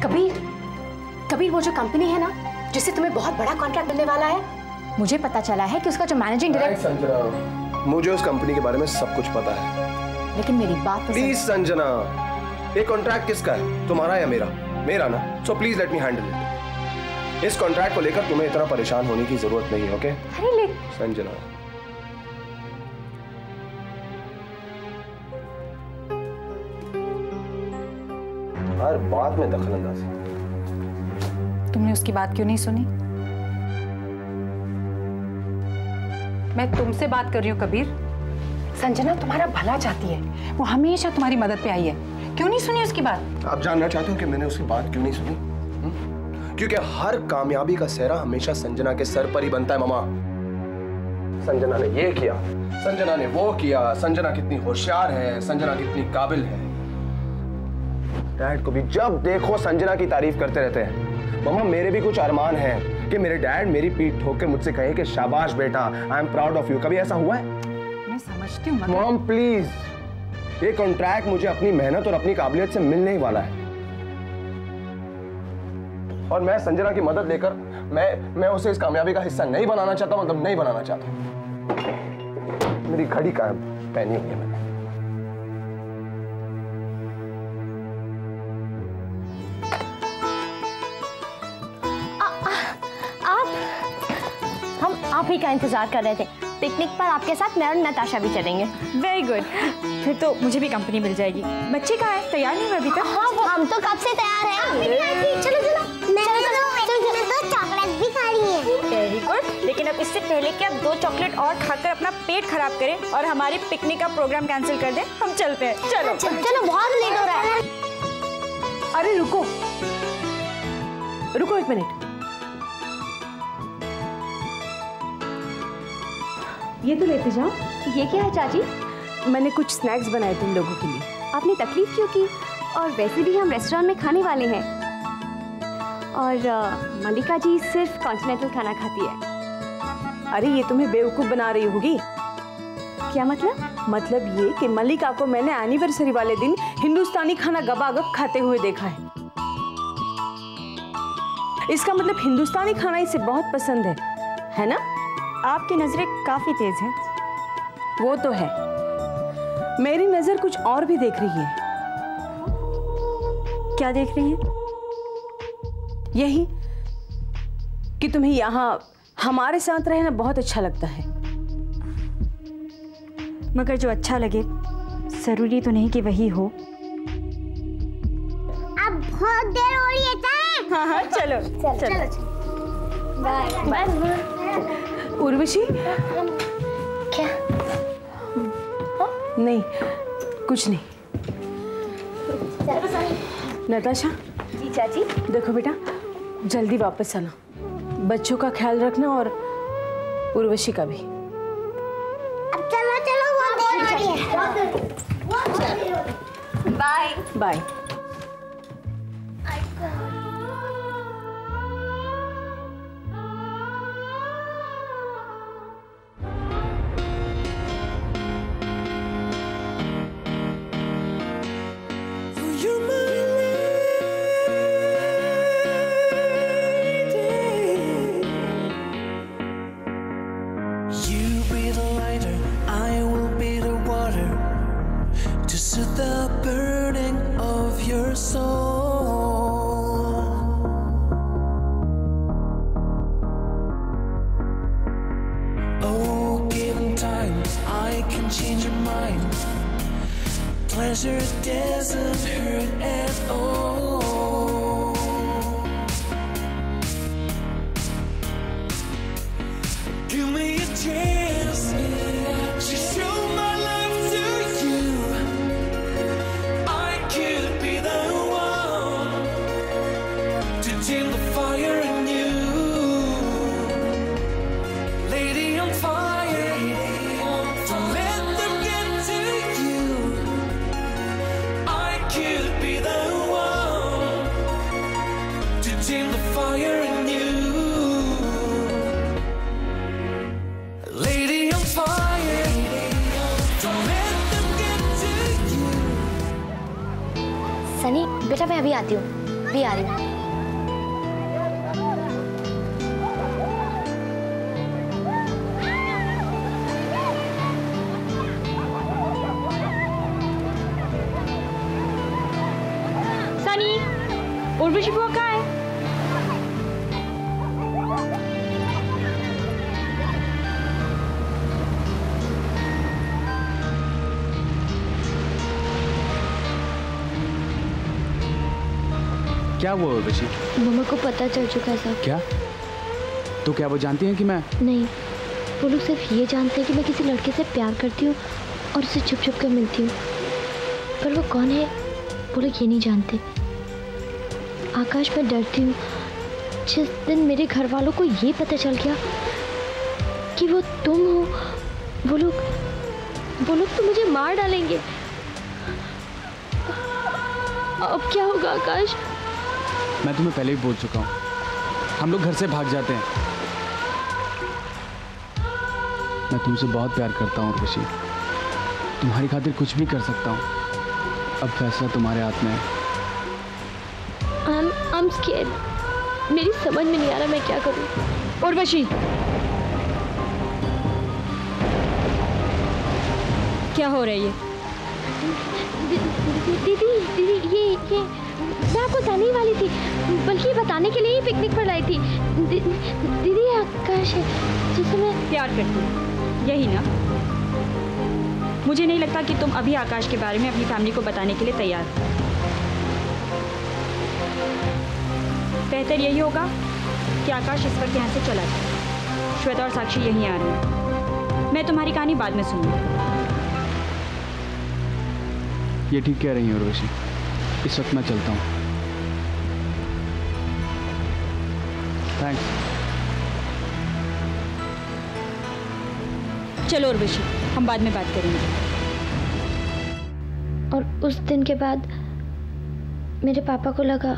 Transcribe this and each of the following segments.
कबीर वो जो कंपनी है ना जिससे तुम्हें बहुत बड़ा कॉन्ट्रैक्ट मिलने वाला है, मुझे पता चला है कि उसका जो मैनेजिंग डायरेक्टर। संजना, मुझे उस कंपनी के बारे में सब कुछ पता है, लेकिन मेरी बात प्लीज संजना, ये कॉन्ट्रैक्ट किसका है, तुम्हारा या मेरा? मेरा ना, so please let me handle it. इस कॉन्ट्रैक्ट को लेकर तुम्हें इतना परेशान होने की जरूरत नहीं है, ओके? अरे संजना, हर बात में दखलंदाजी। तुमने उसकी बात क्यों नहीं सुनी? मैं तुमसे बात कर रही हूँ कबीर। संजना तुम्हारा भला चाहती है, वो हमेशा तुम्हारी मदद पे आई है, क्यों नहीं सुनी उसकी बात? आप जानना चाहते हो कि मैंने उसकी बात क्यों नहीं सुनी? क्योंकि हर कामयाबी का सेहरा हमेशा संजना के सर पर ही बनता है मामा। संजना ने ये किया, संजना ने वो किया, संजना कितनी होशियार है, संजना कितनी काबिल है। डैड को भी जब देखो संजना की तारीफ करते रहते हैं। मामा मेरे भी कुछ अरमान हैं कि मेरे डैड मेरी पीठ ठोक के मुझसे कहे कि शाबाश बेटा, I am proud of you. कभी ऐसा हुआ है? मैं समझती हूँ मॉम प्लीज, ये कॉन्ट्रैक्ट मुझे अपनी मेहनत और अपनी काबिलियत से मिलने ही वाला है, और मैं संजना की मदद लेकर मैं उसे इस कामयाबी का हिस्सा नहीं बनाना चाहता, मतलब नहीं बनाना चाहता। मेरी घड़ी कायम पहनी हुई है मैंने। आप ही का इंतजार कर रहे थे। पिकनिक पर आपके साथ मैं और नताशा भी चलेंगे। वेरी गुड, फिर तो मुझे भी कंपनी मिल जाएगी। बच्चे कहाँ हैं? तैयार नहीं हुए अभी तक? हाँ, हम तो कब से तैयार हैं। चलो चलो, मैं तो चॉकलेट भी खा रही है। वेरी गुड, लेकिन अब इससे पहले कि आप 2 चॉकलेट और खाकर अपना पेट खराब करें और हमारी पिकनिक का प्रोग्राम कैंसिल कर दें, हम चलते हैं। चलो चलो, बहुत लेट हो रहा है। अरे रुको रुको, 1 मिनट। ये तो लेते जाओ। ये क्या है चाची? मैंने कुछ स्नैक्स बनाए तुम लोगों के लिए। आपने तकलीफ क्यों की? और वैसे भी हम रेस्टोरेंट में खाने वाले हैं, और मल्लिका जी सिर्फ कॉन्टिनेंटल खाना खाती है। अरे ये तुम्हें बेवकूफ बना रही होगी। क्या मतलब? मतलब ये कि मल्लिका को मैंने एनिवर्सरी वाले दिन हिंदुस्तानी खाना गबागब खाते हुए देखा है। इसका मतलब हिंदुस्तानी खाना इसे बहुत पसंद है ना? आपकी नजरें काफी तेज हैं। वो तो है, मेरी नजर कुछ और भी देख रही है। क्या देख रही हैं? यही कि तुम्हें यहाँ हमारे साथ रहना बहुत अच्छा लगता है। मगर जो अच्छा लगे जरूरी तो नहीं कि वही हो। अब बहुत देर हो रही है। हाँ, चलो चलो। Bye bye. उर्वशी, क्या? नहीं, कुछ नहीं। नताशा। जी चाची। देखो बेटा, जल्दी वापस आना, बच्चों का ख्याल रखना और उर्वशी का भी। अब चलो चलो, बहुत देर हो रही है। Bye bye. Pleasure doesn't hurt at all. Give me a chance to show my love to you. I could be the one to tame the fire in you. Lady on fire, don't let them get to you. Could be the one to tame the fire in you. Lady on fire, don't let them get to you. Sunny बेटा, मैं अभी आती हूँ। अभी आ रही हूँ। सनी, उर्वशी बुआ कहाँ है? क्या हुआ उर्वशी? मम्मा को पता चल चुका है सब। क्या? तो क्या वो जानती हैं कि मैं? नहीं, वो लोग सिर्फ ये जानते हैं कि मैं किसी लड़के से प्यार करती हूँ और उसे छुप छुप कर मिलती हूँ, पर वो कौन है वो लोग ये नहीं जानते। आकाश, मैं डरती हूँ जिस दिन मेरे घर वालों को ये पता चल गया कि वो तुम हो, वो लोग तो मुझे मार डालेंगे। अब क्या होगा आकाश? मैं तुम्हें पहले ही बोल चुका हूँ, हम लोग घर से भाग जाते हैं। मैं तुमसे बहुत प्यार करता हूँ उर्वशी, तुम्हारी खातिर कुछ भी कर सकता हूँ। अब फैसला तुम्हारे हाथ में है। I'm scared. मेरी समझ में नहीं आ रहा मैं क्या करूँ। उर्वशी, क्या हो रहा है ये? दीदी ये मैं आपको बताने ही वाली थी, बल्कि बताने के लिए ही पिकनिक पर लाई थी। दीदी आकाश है जिसे मैं प्यार करती हूँ, यही ना? मुझे नहीं लगता कि तुम अभी आकाश के बारे में अपनी फैमिली को बताने के लिए तैयार हो। बेहतर यही होगा कि आकाश इस वक्त यहाँ से चला जाए। श्वेता और साक्षी यहीं आ रहे हैं, मैं तुम्हारी कहानी बाद में सुनूंगी। ये ठीक कह रही है उर्वशी, इस वक्त मैं चलता हूँ। थैंक्स। चलो उर्वशी, हम बाद में बात करेंगे। और उस दिन के बाद मेरे पापा को लगा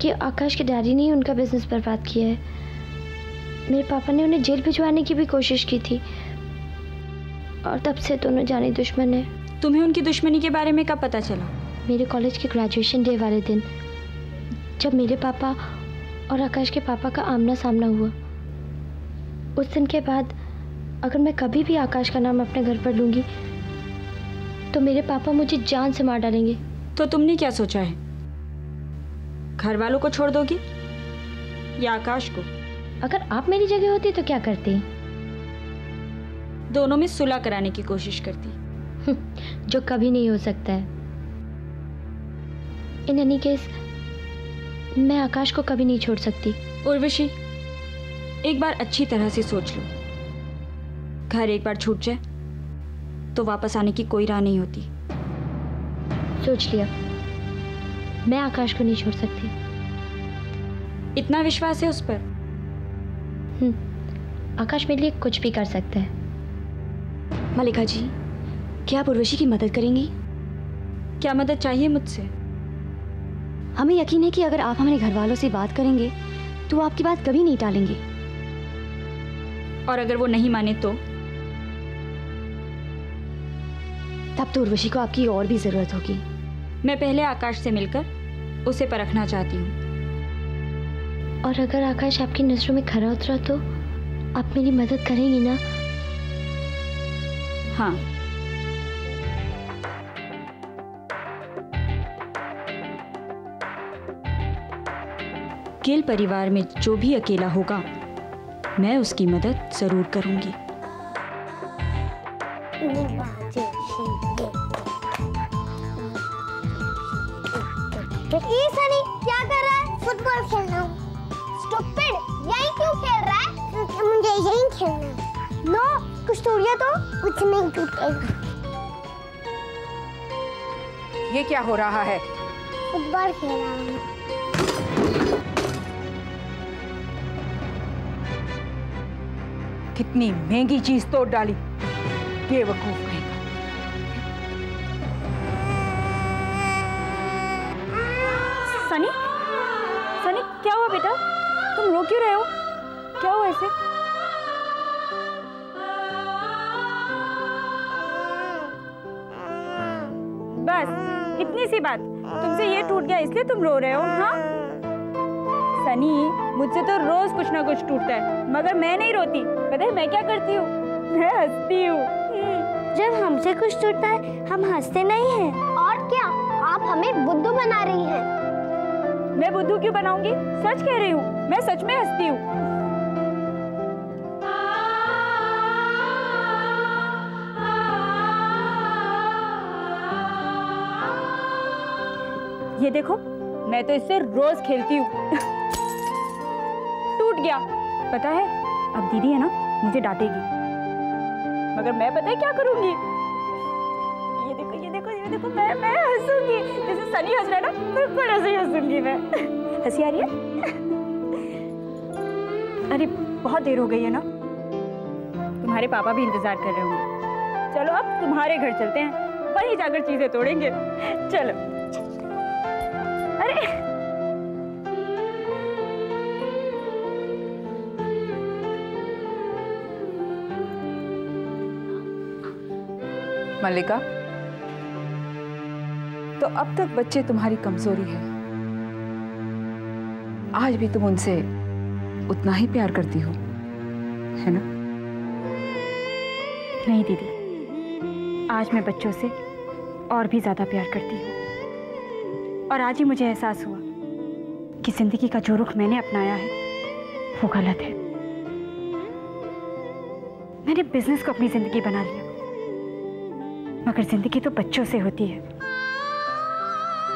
कि आकाश के डैडी ने ही उनका बिजनेस बर्बाद किया है। मेरे पापा ने उन्हें जेल भिजवाने की भी कोशिश की थी और तब से दोनों जानी दुश्मन है। तुम्हें उनकी दुश्मनी के बारे में कब पता चला? मेरे कॉलेज के ग्रेजुएशन डे वाले दिन, जब मेरे पापा और आकाश के पापा का आमना सामना हुआ। उस दिन के बाद अगर मैं कभी भी आकाश का नाम अपने घर पर लूँगी तो मेरे पापा मुझे जान से मार डालेंगे। तो तुमने क्या सोचा है? घर वालों को छोड़ दोगी या आकाश को? अगर आप मेरी जगह होती तो क्या करती? दोनों में सुलह कराने की कोशिश करती। जो कभी नहीं हो सकता है। इन एनी केस मैं आकाश को कभी नहीं छोड़ सकती। उर्वशी, एक बार अच्छी तरह से सोच लो। घर एक बार छूट जाए तो वापस आने की कोई राह नहीं होती। सोच लिया, मैं आकाश को नहीं छोड़ सकती। इतना विश्वास है उस पर? आकाश मेरे लिए कुछ भी कर सकता है। मलिका जी, क्या आप उर्वशी की मदद करेंगी? क्या मदद चाहिए मुझसे? हमें यकीन है कि अगर आप हमारे घर वालों से बात करेंगे तो वो आपकी बात कभी नहीं टालेंगे। और अगर वो नहीं माने तो? तब तो उर्वशी को आपकी और भी जरूरत होगी। मैं पहले आकाश से मिलकर उसे परखना चाहती हूँ। और अगर आकाश आपकी नजरों में खरा उतरा तो आप मेरी मदद करेंगी ना? हाँ। गिल परिवार में जो भी अकेला होगा मैं उसकी मदद जरूर करूंगी। ये सनी क्या कर रहा है? फुटबॉल खेल रहा हूँ। स्टूपिड, यही क्यों खेल रहा है? क्योंकि मुझे यही खेलना है। नो, कुछ टूट तो कुछ नहीं टूटेगा। ये क्या हो रहा है? फुटबॉल खेल रहा हूँ। कितनी महंगी चीज तोड़ डाली, बेवकूफ कहीं का। सनी, सनी क्या हुआ बेटा? तुम रो क्यों रहे हो? क्या हुआ ऐसे? बस इतनी सी बात, तुमसे ये टूट गया इसलिए तुम रो रहे हो? हाँ सनी, मुझसे तो रोज कुछ ना कुछ टूटता है, मगर मैं नहीं रोती। पता है मैं क्या करती हूँ? मैं हंसती हूँ। जब हमसे कुछ टूटता है हम हंसते नहीं हैं। और क्या, आप हमें बुद्धू बना रही हैं। मैं बुद्धू क्यों बनाऊंगी? सच कह रही हूँ, मैं सच में हंसती हूँ। ये देखो, मैं तो इससे रोज खेलती हूँ। टूट गया। पता है अब दीदी है ना, मुझे डांटेगी, मगर मैं पता है क्या करूंगी? ये देखो ये देखो ये देखो, मैं हंसूंगी जैसे सनी हंस रहा है ना, बिल्कुल ऐसे ही हंसूंगी मैं। हंसी आ रही है? अरे बहुत देर हो गई है ना, तुम्हारे पापा भी इंतजार कर रहे होंगे। चलो अब तुम्हारे घर चलते हैं, वहीं जाकर चीजें तोड़ेंगे। चलो। अरे मल्लिका, तो अब तक बच्चे तुम्हारी कमजोरी है, आज भी तुम उनसे उतना ही प्यार करती हो, है ना? नहीं दीदी, आज मैं बच्चों से और भी ज्यादा प्यार करती हूँ। और आज ही मुझे एहसास हुआ कि जिंदगी का जो रुख मैंने अपनाया है वो गलत है। मैंने बिजनेस को अपनी जिंदगी बना लिया, मगर जिंदगी तो बच्चों से होती है।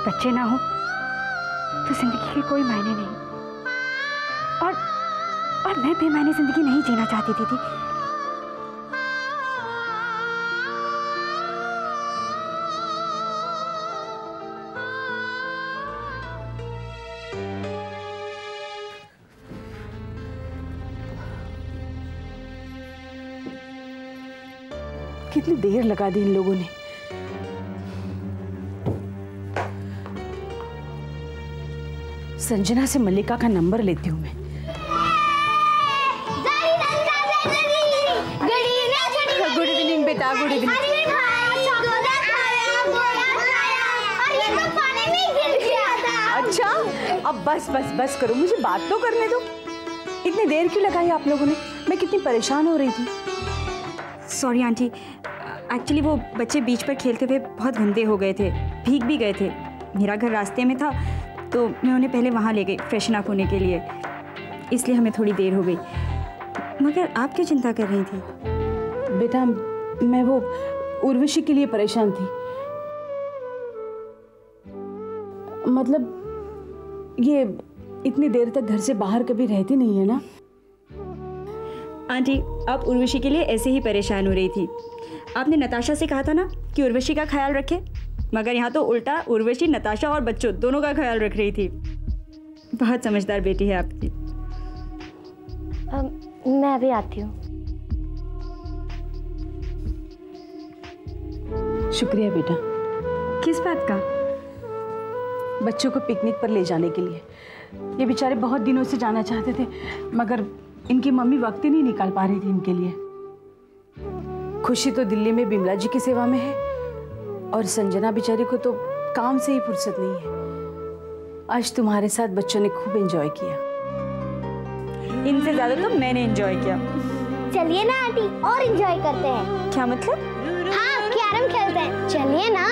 बच्चे ना हो तो जिंदगी के कोई मायने नहीं। और मैं बेमायने जिंदगी नहीं जीना चाहती दीदी। कितनी देर लगा दी इन लोगों ने। संजना से मल्लिका का नंबर लेती हूँ मैं। गुड इवनिंग बेटा, गुड इवनिंग। अच्छा, अब बस बस बस करो, मुझे बात तो करने दो। इतनी देर क्यों लगाई आप लोगों ने? मैं कितनी परेशान हो रही थी। सॉरी आंटी, एक्चुअली वो बच्चे बीच पर खेलते हुए बहुत गंदे हो गए थे, भीग भी गए थे। मेरा घर रास्ते में था तो मैं उन्हें पहले वहाँ ले गई फ्रेशन अप होने के लिए, इसलिए हमें थोड़ी देर हो गई। मगर आप क्यों चिंता कर रही थी? बेटा, मैं वो उर्वशी के लिए परेशान थी। मतलब ये इतनी देर तक घर से बाहर कभी रहती नहीं है ना। आंटी, आप उर्वशी के लिए ऐसे ही परेशान हो रही थी। आपने नताशा से कहा था ना कि उर्वशी का ख्याल रखे, मगर यहाँ तो उल्टा उर्वशी नताशा और बच्चों दोनों का ख्याल रख रही थी। बहुत समझदार बेटी है आपकी। मैं अभी आती हूँ। शुक्रिया बेटा। किस बात का? बच्चों को पिकनिक पर ले जाने के लिए। ये बेचारे बहुत दिनों से जाना चाहते थे, मगर इनकी मम्मी वक्त ही नहीं निकाल पा रही थी इनके लिए। खुशी तो दिल्ली में बिमला जी की सेवा में है, और संजना बेचारी को तो काम से ही फुर्सत नहीं है। आज तुम्हारे साथ बच्चों ने खूब एंजॉय किया। इनसे ज्यादा तो मैंने एंजॉय किया। चलिए ना आंटी, और एंजॉय करते हैं। क्या मतलब? हाँ, कैरम खेलते हैं, चलिए ना।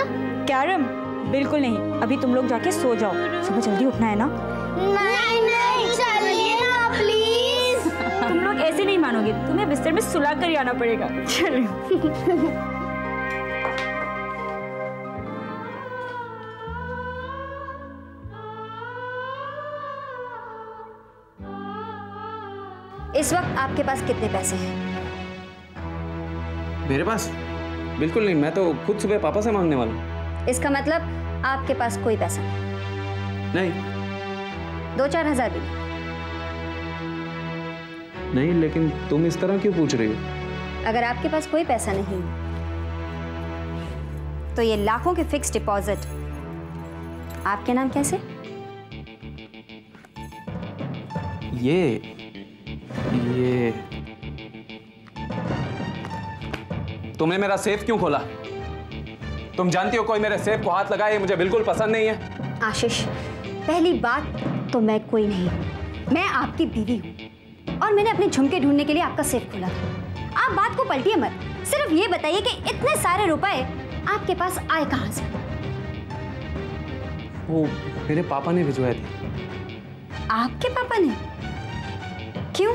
कैरम? बिल्कुल नहीं, अभी तुम लोग जाके सो जाओ, सुबह जल्दी उठना है ना। नहीं नहीं, चलिए ना प्लीज। तुम लोग ऐसे नहीं मानोगे, तुम्हें बिस्तर में सुला कर ही आना पड़ेगा। चलो। इस वक्त आपके पास कितने पैसे हैं? मेरे पास बिल्कुल नहीं, मैं तो खुद सुबह पापा से मांगने वाला हूँ। इसका मतलब आपके पास कोई पैसा नहीं। 2-4 हज़ार भी नहीं, लेकिन तुम इस तरह क्यों पूछ रही हो? अगर आपके पास कोई पैसा नहीं तो ये लाखों के फिक्स डिपॉजिट आपके नाम कैसे? ये तुमने मेरा सेफ क्यों खोला? तुम जानती हो कोई मेरे सेब को हाथ लगाए, मुझे बिल्कुल पसंद नहीं है। आशीष, पहली बात तो मैं कोई नहीं, मैं आपकी बीवी हूँ और मैंने अपने झुमके ढूंढने के लिए आपका सेफ खोला था। आप बात को पलटिए मत, सिर्फ ये बताइए कि इतने सारे रुपए आपके पास आए कहाँ से? वो मेरे पापा ने भिजवाए थे। आपके पापा ने? क्यों?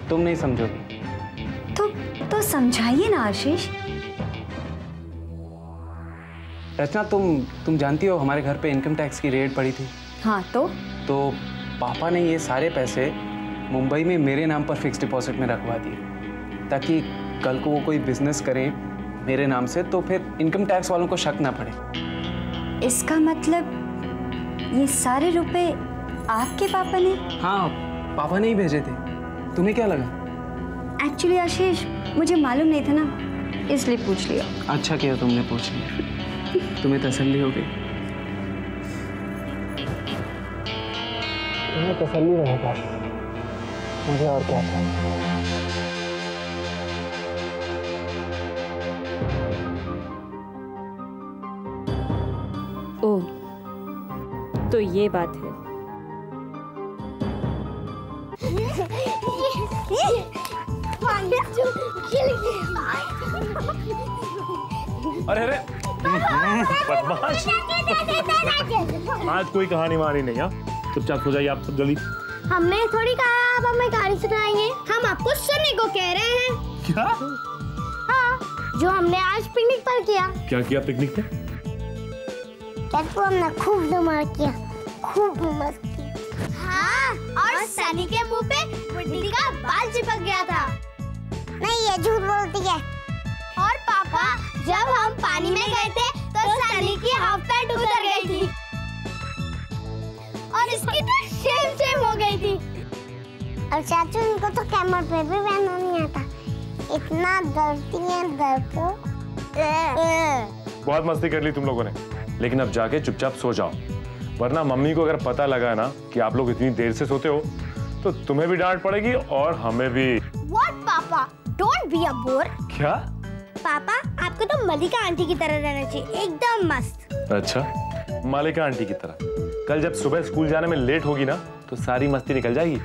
तुम नहीं समझोगे। तो समझाइए ना आशीष। रचना, तुम जानती हो हमारे घर पे इनकम टैक्स की रेड पड़ी थी। हाँ तो पापा ने ये सारे पैसे मुंबई में मेरे नाम पर फिक्स डिपॉजिट में रखवा दिए, ताकि कल को वो कोई बिजनेस करे मेरे नाम से तो फिर इनकम टैक्स वालों को शक ना पड़े। इसका मतलब ये सारे रुपए आपके पापा ने? हाँ, पापा ने ही भेजे थे। तुम्हें क्या लगा? एक्चुअली आशीष, मुझे मालूम नहीं था ना, इसलिए पूछ लिया। अच्छा किया तुमने पूछ लिया, तुम्हें तसल्ली हो गई। तुम्हें तसल्ली रहेगा, मुझे और क्या था। ओह, तो ये बात है। अरे बदमाश, आज कोई कहानी वहानी नहीं। चुपचाप हो जाइए आप सब जल्दी। हमने थोड़ी कहा आप हमें कहानी सुनाएंगे, हम आपको सुनने को कह रहे हैं। क्या? हाँ, जो हमने आज पिकनिक पर किया। क्या किया पिकनिक पे? हमने खूब धमाल किया, खूब मस्ती। हाँ, और सनी के मुंह पे बुड्ढी का बाल चिपक गया था। नहीं, ये झूठ बोलती है। और पापा, जब हम पानी में गए थे तो सनी की हाफ पैंट उतर गई थी और इसकी तो शेम हो गई थी। और चाचू, इनको तो कैमर पे भी पहनना नहीं आता, इतना डरती है, डरपोक। बहुत मस्ती कर ली तुम लोगों ने, लेकिन अब जाके चुपचाप सो जाओ, वरना मम्मी को अगर पता लगा ना कि आप लोग इतनी देर से सोते हो तो तुम्हें भी डांट पड़ेगी और हमें भी। What, पापा? Don't be a bore. क्या? पापा, आपको तो मलिका आंटी की तरह रहना चाहिए, एकदम मस्त। अच्छा, मलिका आंटी की तरह। कल जब सुबह स्कूल जाने में लेट होगी ना तो सारी मस्ती निकल जाएगी।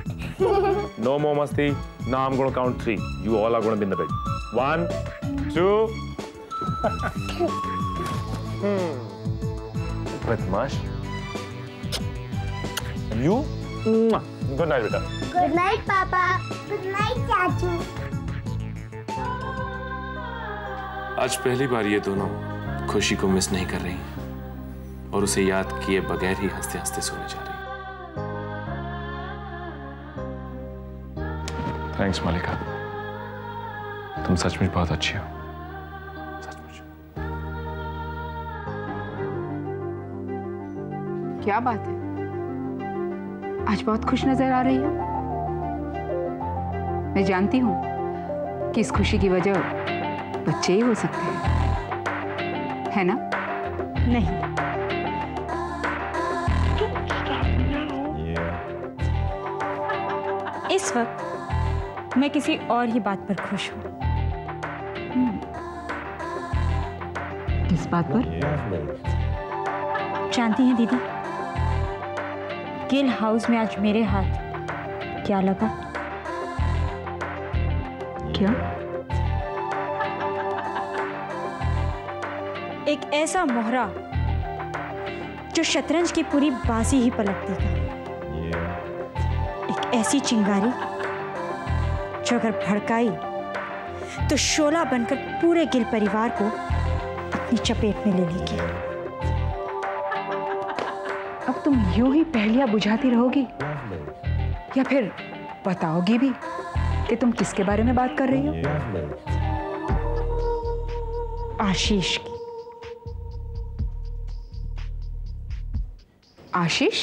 No more मस्ती। Now I'm gonna count 3. You all are gonna be in the bed. 1, 2. बदमाश। You? Good night बेटा। Good night पापा। Good night चाचू। आज पहली बार ये दोनों खुशी को मिस नहीं कर रही हैं और उसे याद किए बगैर ही हंसते हंसते सोने जा रही हैं। थैंक्स मलिका, तुम सचमुच बहुत अच्छी हो, सचमुच। क्या बात है, आज बहुत खुश नजर आ रही हो। मैं जानती हूँ कि इस खुशी की वजह बच्चे ही हो सकते हैं, है ना? नहीं, इस वक्त मैं किसी और ही बात पर खुश हूँ। किस बात पर? जानती हैं दीदी, गिल हाउस में आज मेरे हाथ क्या लगा? क्या? एक ऐसा मोहरा जो शतरंज की पूरी बाजी ही पलट देगा। एक ऐसी चिंगारी जो अगर भड़काई तो शोला बनकर पूरे गिल परिवार को अपनी चपेट में ले लेगी। अब तुम यूं ही पहेलियां बुझाती रहोगी या फिर बताओगी भी कि तुम किसके बारे में बात कर रही हो? आशीष की। आशीष?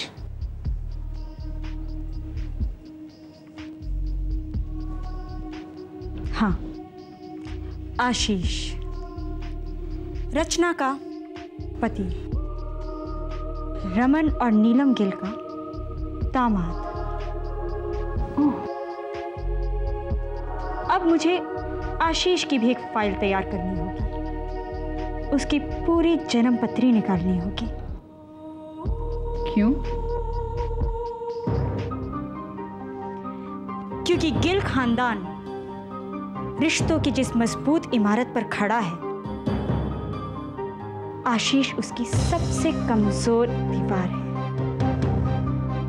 हाँ, आशीष, रचना का पति, रमन और नीलम गिल का दामाद। अब मुझे आशीष की भी एक फाइल तैयार करनी होगी। उसकी पूरी जन्म पत्री निकालनी होगी। क्यों? क्योंकि गिल खानदान रिश्तों की जिस मजबूत इमारत पर खड़ा है, आशीष उसकी सबसे कमजोर दीवार है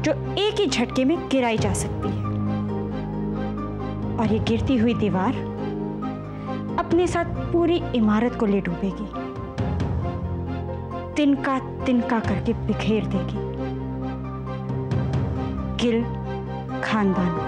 जो एक ही झटके में गिराई जा सकती है। और ये गिरती हुई दीवार अपने साथ पूरी इमारत को ले डूबेगी, तिनका तिनका करके बिखेर देगी गिल खानदान को।